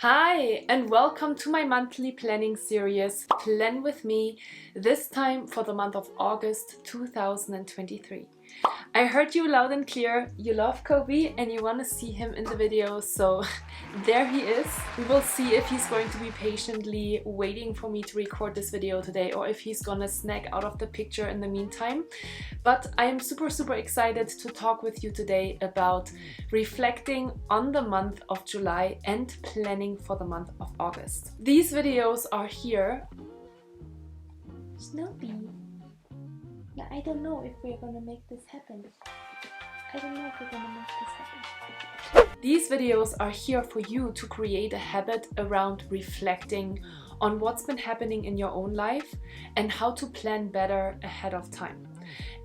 Hi, and welcome to my monthly planning series, Plan With Me, this time for the month of August 2023. I heard you loud and clear, you love Kobe and you want to see him in the video, so there he is. We will see if he's going to be patiently waiting for me to record this video today or if he's gonna snack out of the picture in the meantime. But I am super excited to talk with you today about reflecting on the month of July and planning for the month of August. These videos are here. Snoopy. Yeah, I don't know if we're gonna make this happen. These videos are here for you to create a habit around reflecting on what's been happening in your own life and how to plan better ahead of time.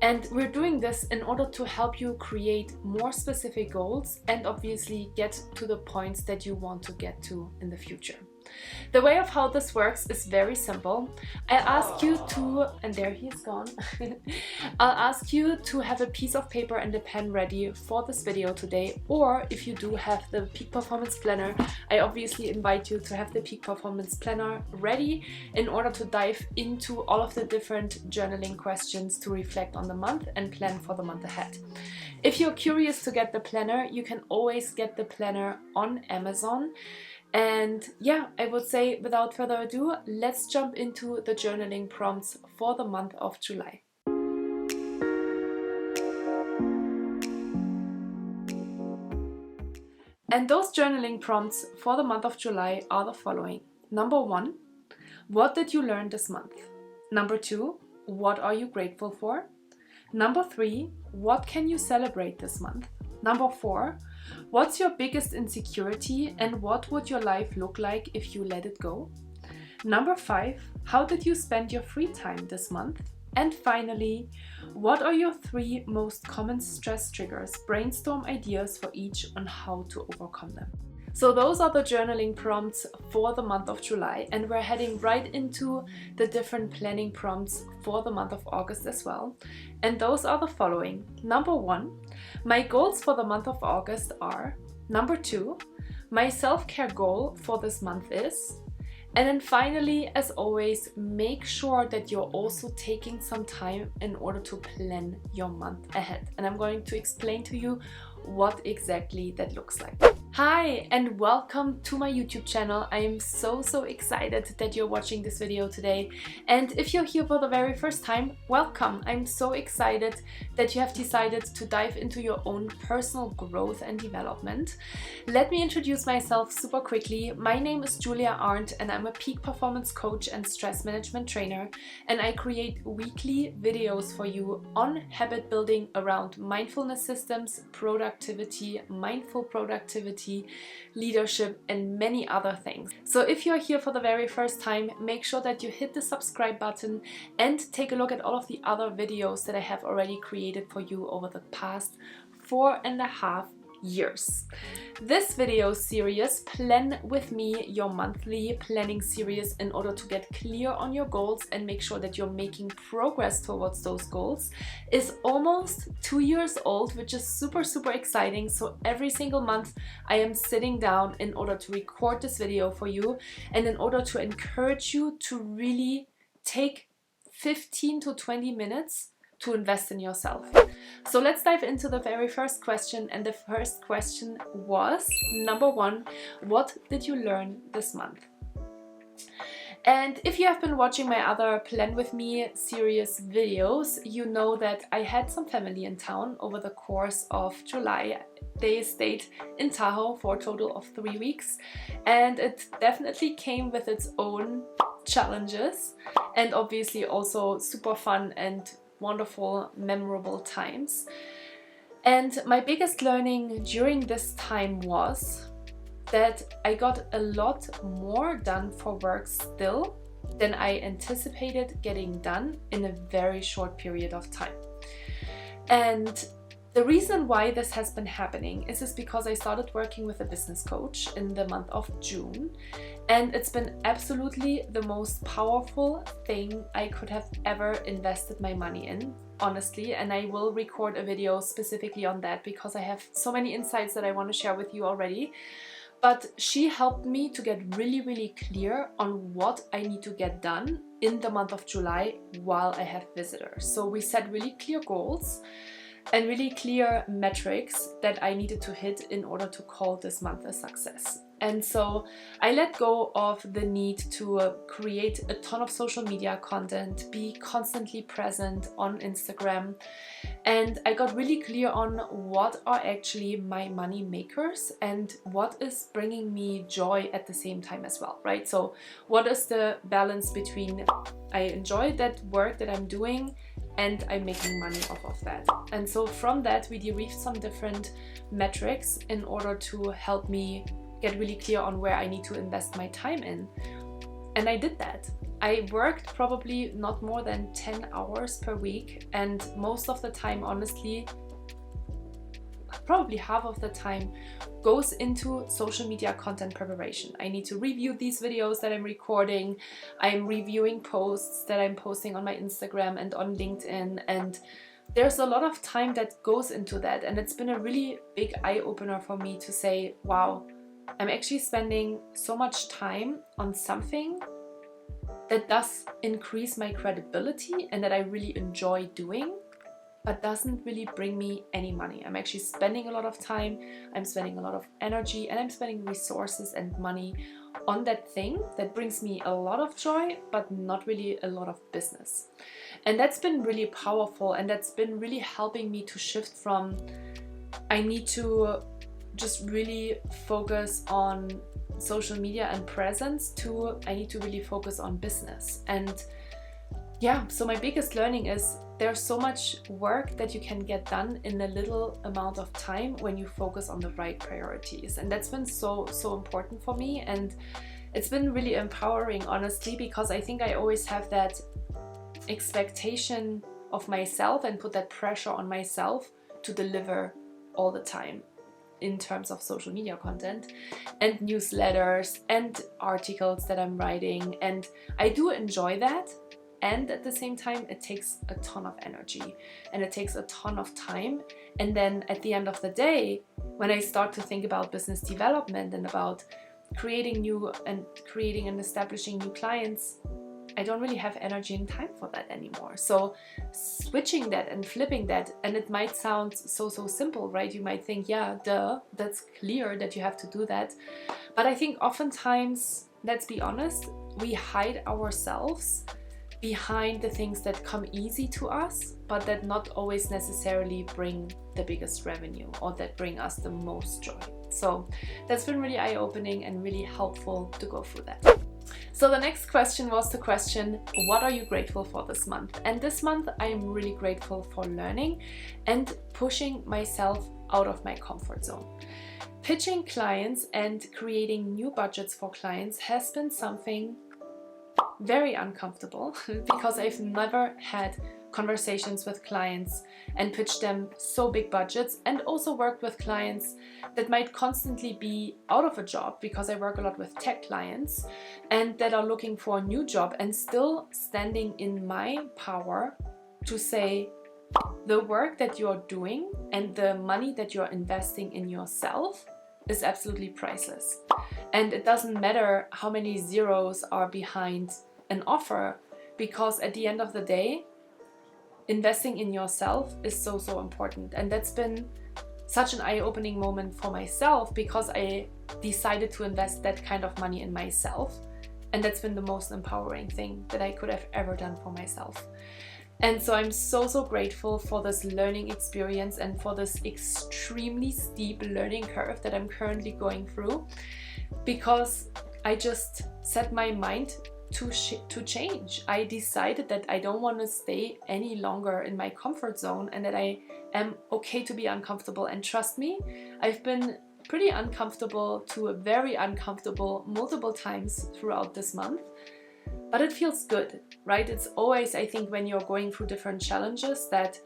And we're doing this in order to help you create more specific goals and obviously get to the points that you want to get to in the future. The way of how this works is very simple. I ask you to, and there he's gone, I'll ask you to have a piece of paper and a pen ready for this video today, or if you do have the Peak Performance Planner, I obviously invite you to have the Peak Performance Planner ready in order to dive into all of the different journaling questions to reflect on the month and plan for the month ahead. If you're curious to get the planner, you can always get the planner on Amazon. And yeah, I would say without further ado, let's jump into the journaling prompts for the month of July. And those journaling prompts for the month of July are the following. Number 1, what did you learn this month? Number 2, what are you grateful for? Number 3, what can you celebrate this month? Number 4, what's your biggest insecurity and what would your life look like if you let it go? Number 5, how did you spend your free time this month? And finally, what are your 3 most common stress triggers? Brainstorm ideas for each on how to overcome them. So those are the journaling prompts for the month of July, and we're heading right into the different planning prompts for the month of August as well. And those are the following. Number 1, my goals for the month of August are. Number 2, my self-care goal for this month is. And then finally, as always, make sure that you're also taking some time in order to plan your month ahead. And I'm going to explain to you what exactly that looks like. Hi and welcome to my YouTube channel. I am so excited that you're watching this video today. And if you're here for the very first time, welcome. I'm so excited that you have decided to dive into your own personal growth and development. Let me introduce myself super quickly. My name is Julia Arndt and I'm a peak performance coach and stress management trainer, and I create weekly videos for you on habit building around mindfulness systems, productivity, mindful productivity, leadership, and many other things. So if you're here for the very first time, make sure that you hit the subscribe button and take a look at all of the other videos that I have already created for you over the past 4.5 years. This video series, Plan With Me, your monthly planning series in order to get clear on your goals and make sure that you're making progress towards those goals, is almost 2 years old, which is super exciting. So every single month I am sitting down in order to record this video for you and in order to encourage you to really take 15 to 20 minutes to invest in yourself. So let's dive into the very first question, and the first question was, number 1, what did you learn this month? And if you have been watching my other Plan With Me series videos, you know that I had some family in town over the course of July. They stayed in Tahoe for a total of 3 weeks, and it definitely came with its own challenges and obviously also super fun and wonderful, memorable times. And my biggest learning during this time was that I got a lot more done for work still than I anticipated getting done in a very short period of time. And the reason why this has been happening is because I started working with a business coach in the month of June, and it's been absolutely the most powerful thing I could have ever invested my money in, honestly, and I will record a video specifically on that because I have so many insights that I want to share with you already. But she helped me to get really clear on what I need to get done in the month of July while I have visitors. So we set really clear goals and really clear metrics that I needed to hit in order to call this month a success. And so I let go of the need to create a ton of social media content, be constantly present on Instagram, and I got really clear on what are actually my money makers and what is bringing me joy at the same time as well, right? So what is the balance between I enjoy that work that I'm doing and I'm making money off of that. And so from that we derived some different metrics in order to help me get really clear on where I need to invest my time in. And I did that. I worked probably not more than 10 hours per week, and most of the time, honestly, probably half of the time goes into social media content preparation. I need to review these videos that I'm recording. I'm reviewing posts that I'm posting on my Instagram and on LinkedIn, and there's a lot of time that goes into that. And it's been a really big eye-opener for me to say, wow, I'm actually spending so much time on something that does increase my credibility and that I really enjoy doing, but doesn't really bring me any money. I'm actually spending a lot of time, I'm spending a lot of energy, and I'm spending resources and money on that thing that brings me a lot of joy, but not really a lot of business. And that's been really powerful, and that's been really helping me to shift from I need to just really focus on social media and presence to I need to really focus on business. And yeah, so my biggest learning is there's so much work that you can get done in a little amount of time when you focus on the right priorities. And that's been so important for me, and it's been really empowering, honestly, because I think I always have that expectation of myself and put that pressure on myself to deliver all the time in terms of social media content and newsletters and articles that I'm writing. And I do enjoy that. And at the same time, it takes a ton of energy and it takes a ton of time. And then at the end of the day, when I start to think about business development and about creating and establishing new clients, I don't really have energy and time for that anymore. So switching that and flipping that, and it might sound so simple, right? You might think, yeah, duh, that's clear that you have to do that. But I think oftentimes, let's be honest, we hide ourselves behind the things that come easy to us, but that not always necessarily bring the biggest revenue or that bring us the most joy. So that's been really eye-opening and really helpful to go through that. So the next question was the question, what are you grateful for this month? And this month I am really grateful for learning and pushing myself out of my comfort zone. Pitching clients and creating new budgets for clients has been something very uncomfortable because I've never had conversations with clients and pitched them so big budgets, and also worked with clients that might constantly be out of a job, because I work a lot with tech clients and that are looking for a new job, and still standing in my power to say the work that you're doing and the money that you're investing in yourself is absolutely priceless. And it doesn't matter how many zeros are behind an offer, because at the end of the day, investing in yourself is so important. And that's been such an eye-opening moment for myself, because I decided to invest that kind of money in myself, and that's been the most empowering thing that I could have ever done for myself. And so I'm so grateful for this learning experience and for this extremely steep learning curve that I'm currently going through, because I just set my mind to change. I decided that I don't want to stay any longer in my comfort zone, and that I am okay to be uncomfortable. And trust me, I've been pretty uncomfortable to very uncomfortable multiple times throughout this month, but it feels good, right? It's always, I think, when you're going through different challenges that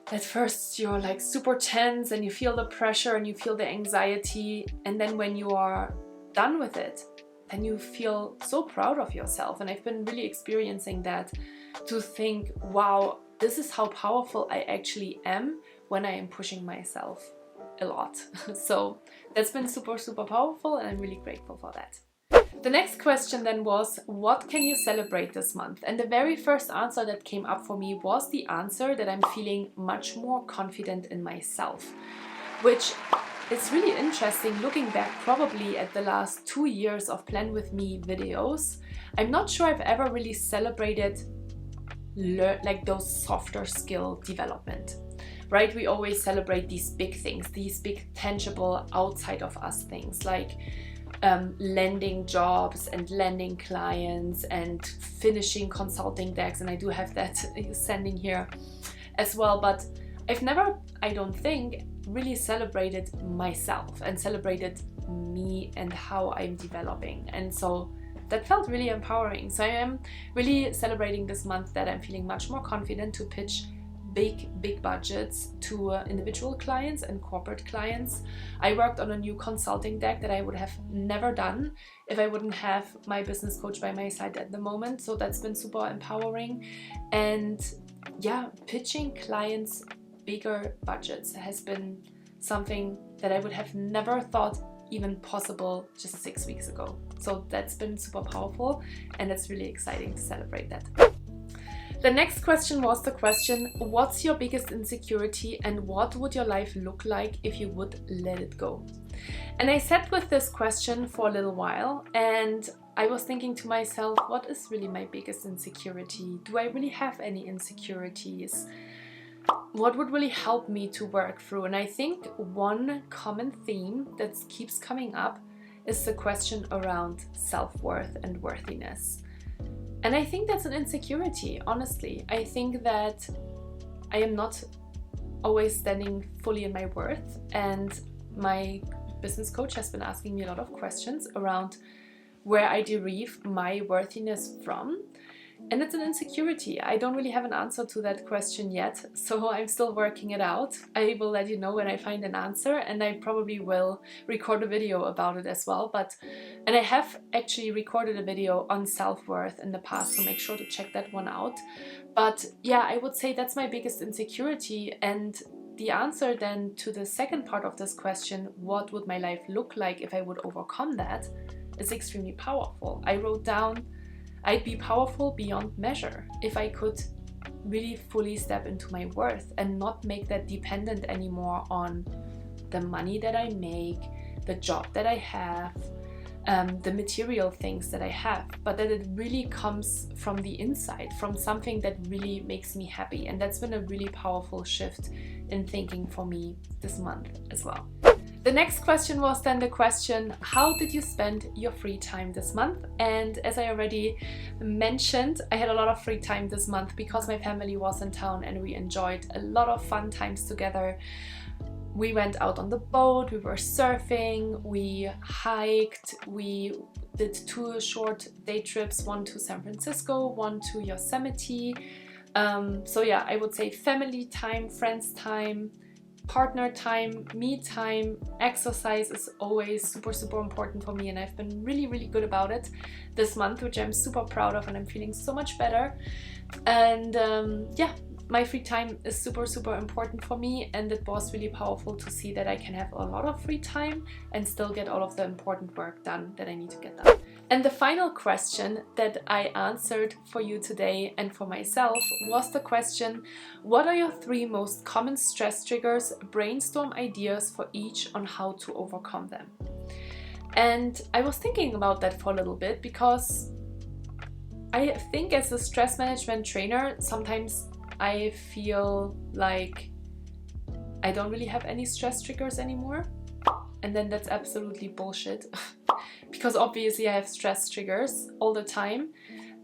at first you're like super tense and you feel the pressure and you feel the anxiety, and then when you are done with it, then you feel so proud of yourself. And I've been really experiencing that, to think, wow, this is how powerful I actually am when I am pushing myself. a lot. So that's been super, super powerful, and I'm really grateful for that. The next question then was, what can you celebrate this month? And the very first answer that came up for me was the answer that I'm feeling much more confident in myself, which is really interesting looking back probably at the last 2 years of Plan With Me videos. I'm not sure I've ever really celebrated like those softer skill development, right? We always celebrate these big things, these big tangible outside of us things like landing jobs and landing clients and finishing consulting decks, and I do have that sending here as well, but I've never, I don't think, really celebrated myself and celebrated me and how I'm developing, and so that felt really empowering. So I am really celebrating this month that I'm feeling much more confident to pitch big budgets to individual clients and corporate clients. I worked on a new consulting deck that I would have never done if I wouldn't have my business coach by my side at the moment. So that's been super empowering. And yeah, pitching clients bigger budgets has been something that I would have never thought even possible just 6 weeks ago. So that's been super powerful, and it's really exciting to celebrate that. The next question was the question, what's your biggest insecurity and what would your life look like if you would let it go? And I sat with this question for a little while, and I was thinking to myself, what is really my biggest insecurity? Do I really have any insecurities? What would really help me to work through? And I think one common theme that keeps coming up is the question around self-worth and worthiness. And I think that's an insecurity, honestly. I think that I am not always standing fully in my worth, and my business coach has been asking me a lot of questions around where I derive my worthiness from. And it's an insecurity. I don't really have an answer to that question yet, so I'm still working it out. I will let you know when I find an answer, and I probably will record a video about it as well. And I have actually recorded a video on self-worth in the past, so make sure to check that one out. But yeah, I would say that's my biggest insecurity. And the answer then to the second part of this question, what would my life look like if I would overcome that, is extremely powerful. I wrote down, I'd be powerful beyond measure if I could really fully step into my worth and not make that dependent anymore on the money that I make, the job that I have, the material things that I have, but that it really comes from the inside, from something that really makes me happy. And that's been a really powerful shift in thinking for me this month as well. The next question was then the question, how did you spend your free time this month? And as I already mentioned, I had a lot of free time this month because my family was in town and we enjoyed a lot of fun times together. We went out on the boat, we were surfing, we hiked, we did 2 short day trips, one to San Francisco, one to Yosemite. So yeah, I would say family time, friends time, partner time, me time. Exercise is always super, super important for me, and I've been really, really good about it this month, which I'm super proud of, and I'm feeling so much better. And yeah, my free time is super, super important for me, and it was really powerful to see that I can have a lot of free time and still get all of the important work done that I need to get done. And the final question that I answered for you today and for myself was the question, what are your 3 most common stress triggers? Brainstorm ideas for each on how to overcome them. And I was thinking about that for a little bit because I think as a stress management trainer, sometimes I feel like I don't really have any stress triggers anymore. And then that's absolutely bullshit. Because obviously I have stress triggers all the time,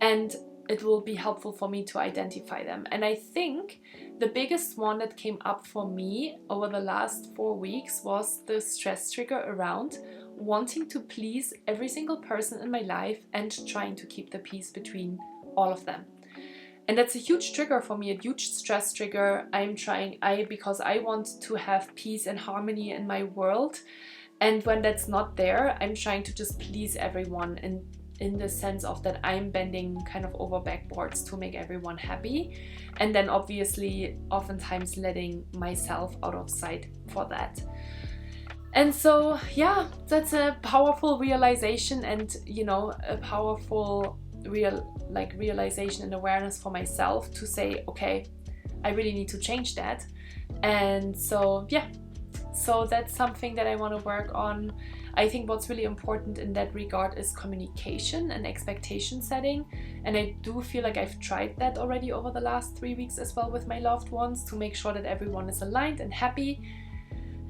and it will be helpful for me to identify them. And I think the biggest one that came up for me over the last 4 weeks was the stress trigger around wanting to please every single person in my life and trying to keep the peace between all of them. And that's a huge trigger for me, a huge stress trigger. Because I want to have peace and harmony in my world. And when that's not there, I'm trying to just please everyone in the sense of that I'm bending kind of over backboards to make everyone happy. And then obviously oftentimes letting myself out of sight for that. And so, yeah, that's a powerful realization, and you know, a powerful realization and awareness for myself to say, okay, I really need to change that. And so, yeah, so that's something that I want to work on. I think what's really important in that regard is communication and expectation setting. And I do feel like I've tried that already over the last 3 weeks as well with my loved ones, to make sure that everyone is aligned and happy.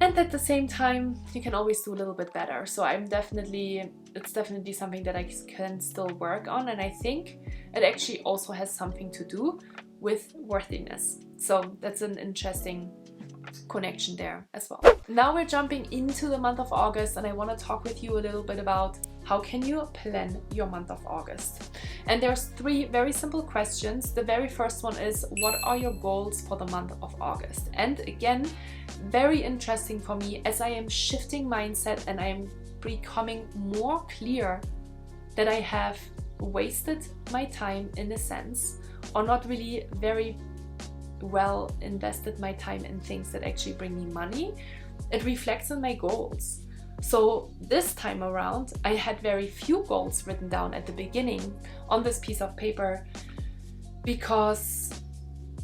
And at the same time, you can always do a little bit better. So it's definitely something that I can still work on. And I think it actually also has something to do with worthiness. So that's an interesting connection there as well. Now we're jumping into the month of August, and I want to talk with you a little bit about how can you plan your month of August. And there's 3 very simple questions. The very first one is, what are your goals for the month of August? And again, very interesting for me, as I am shifting mindset and I am becoming more clear that I have wasted my time, in a sense, or not really very well invested my time in things that actually bring me money. It reflects on my goals. So this time around, I had very few goals written down at the beginning on this piece of paper, because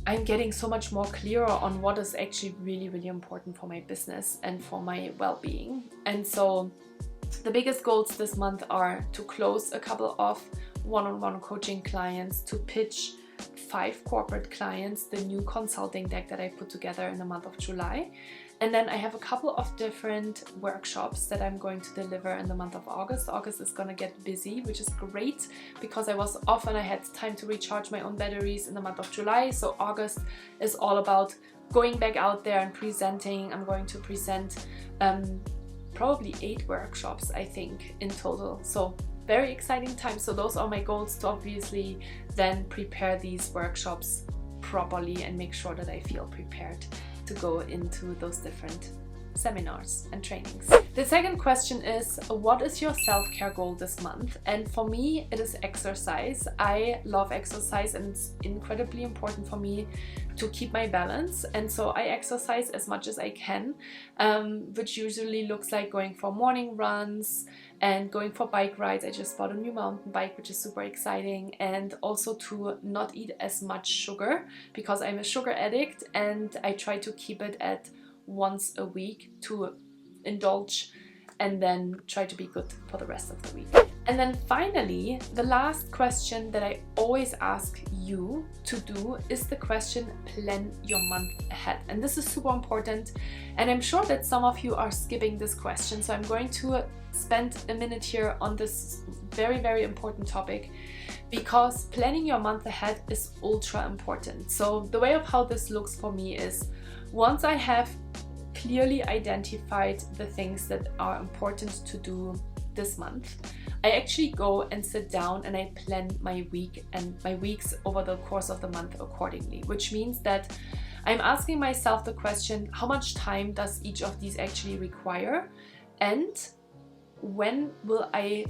I'm getting so much more clearer on what is actually really, really important for my business and for my well-being. And so the biggest goals this month are to close a couple of one-on-one coaching clients, to pitch 5 corporate clients the new consulting deck that I put together in the month of July. And then I have a couple of different workshops that I'm going to deliver in the month of August. August is gonna get busy, which is great because I was off and I had time to recharge my own batteries in the month of July. So August is all about going back out there and presenting. I'm going to present probably 8 workshops, I think, in total. So very exciting time. So those are my goals, to obviously then prepare these workshops properly and make sure that I feel prepared to go into those different seminars and trainings. The second question is, what is your self-care goal this month? And for me, it is exercise. I love exercise, and it's incredibly important for me to keep my balance. And so I exercise as much as I can, which usually looks like going for morning runs and going for bike rides. I just bought a new mountain bike, which is super exciting. And also to not eat as much sugar, because I'm a sugar addict, and I try to keep it at once a week to indulge, and then try to be good for the rest of the week. And then finally, the last question that I always ask you to do is the question, plan your month ahead. And this is super important, and I'm sure that some of you are skipping this question, so I'm going to spend a minute here on this very, very important topic, because planning your month ahead is ultra important. So the way of how this looks for me is, once I have clearly identified the things that are important to do this month, I actually go and sit down and I plan my week and my weeks over the course of the month accordingly, which means that I'm asking myself the question, how much time does each of these actually require, and when will I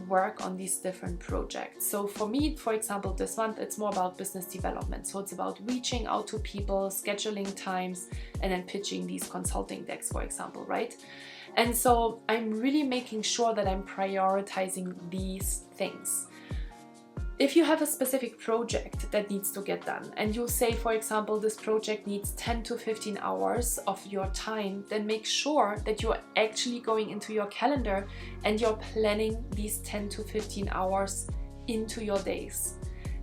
work on these different projects? So for me, for example, this month it's more about business development. So it's about reaching out to people, scheduling times, and then pitching these consulting decks, for example, right? And so I'm really making sure that I'm prioritizing these things. If you have a specific project that needs to get done, and you say, for example, this project needs 10 to 15 hours of your time, then make sure that you're actually going into your calendar and you're planning these 10 to 15 hours into your days.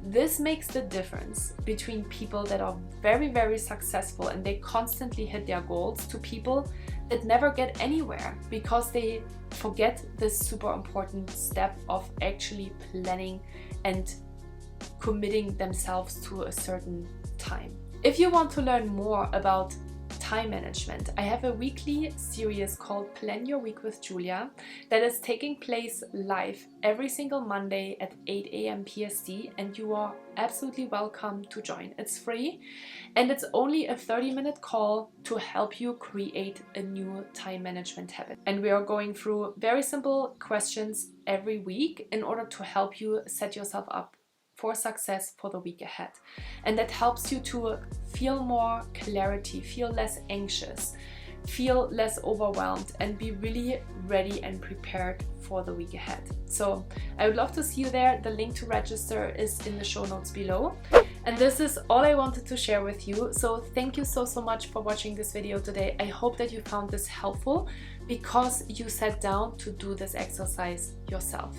This makes the difference between people that are very, very successful and they constantly hit their goals, to people that never get anywhere because they forget this super important step of actually planning and committing themselves to a certain time. If you want to learn more about time management, I have a weekly series called Plan Your Week with Julia that is taking place live every single Monday at 8 a.m. PST, and you are absolutely welcome to join. It's free, and it's only a 30-minute call to help you create a new time management habit. And we are going through very simple questions every week in order to help you set yourself up for success for the week ahead. And that helps you to feel more clarity, feel less anxious, feel less overwhelmed and be really ready and prepared for the week ahead. So I would love to see you there. The link to register is in the show notes below. And this is all I wanted to share with you. So thank you so much for watching this video today. I hope that you found this helpful because you sat down to do this exercise yourself.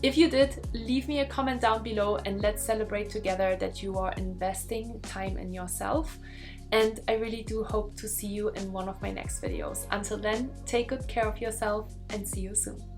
If you did, leave me a comment down below and let's celebrate together that you are investing time in yourself. And I really do hope to see you in one of my next videos. Until then, take good care of yourself and see you soon.